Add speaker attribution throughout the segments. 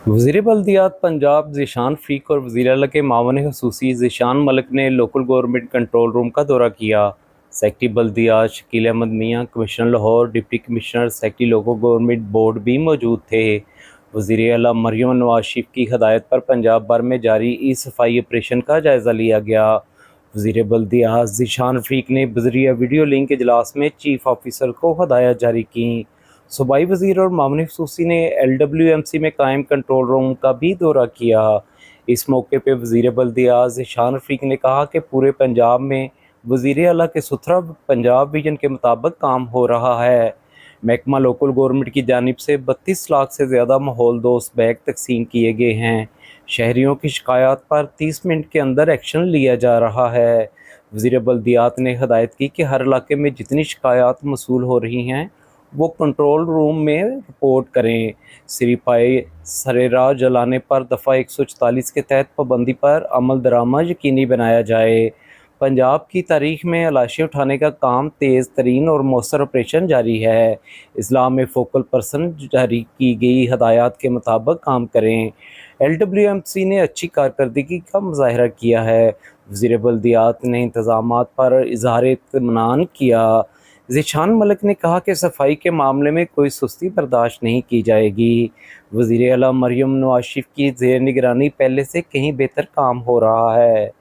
Speaker 1: वज़ीर बल्दियात पंजाब ज़ीशान फ़रीक और वज़ीर आला के मावन ख़ुसूसी ज़ीशान मलिक ने लोकल गवर्नमेंट कंट्रोल रूम का दौरा किया। सेक्रेटरी बल्दियात शकील अहमद मियाँ, commissioner Lahore, deputy commissioner, secretary local government board भी मौजूद थे। वज़ीर आला मरियम नवाज शरीफ की हदायत पर पंजाब भर में जारी ई सफाई ऑपरेशन का जायज़ा लिया गया। वज़ीर बल्दियात ज़ीशान फ़रीक ने बज़रिया वीडियो लिंक इजलास में चीफ ऑफिसर को हदायत जारी की। सूबाई वज़ीर और मामूनी ख़ुसूसी ने LWMC में कायम कंट्रोल रूम का भी दौरा किया। इस मौके पर वज़ीर बल्दियात ज़ीशान फ़रीक ने कहा कि पूरे पंजाब में वज़ीर आला के सुथरा पंजाब विजन के मुताबिक काम हो रहा है। महकमा लोकल गवर्नमेंट की जानिब से 32 लाख से ज़्यादा माहौल दोस्त बैग तकसीम किए गए हैं। शहरियों की शिकायत पर 30 मिनट के अंदर एक्शन लिया जा रहा है। वज़ीर बल्दियात ने हदायत की कि हर इलाके में जितनी शिकायत मसूल हो रही हैं वो कंट्रोल रूम में रिपोर्ट करें। सिरिपाई सरेरा जलाने पर दफ़ा 144 के तहत पाबंदी पर अमल दरामद यकीनी बनाया जाए। पंजाब की तारीख में लाशें उठाने का काम तेज़ तरीन और मौसर ऑपरेशन जारी है। इस्लाम में फोकल पर्सन जारी की गई हदायत के मुताबिक काम करें। LWMC ने अच्छी कारकर्दगी का मुजाहरा किया है। वज़ीर बल्दियात ने इंतज़ामात पर इज़हार इत्मीनान किया। ज़ीशान मलिक ने कहा कि सफाई के मामले में कोई सुस्ती बर्दाश्त नहीं की जाएगी। वज़ीर आला मरियम नवाज शरीफ की ज़ेर निगरानी पहले से कहीं बेहतर काम हो रहा है।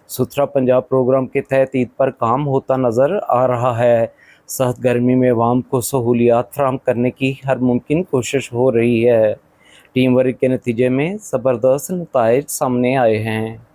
Speaker 1: सुथरा पंजाब प्रोग्राम के तहत ईद पर काम होता नज़र आ रहा है। सख्त गर्मी में अवाम को सहूलियात फराहम करने की हर मुमकिन कोशिश हो रही है। टीम वर्क के नतीजे में ज़बरदस्त नताइज सामने आए हैं।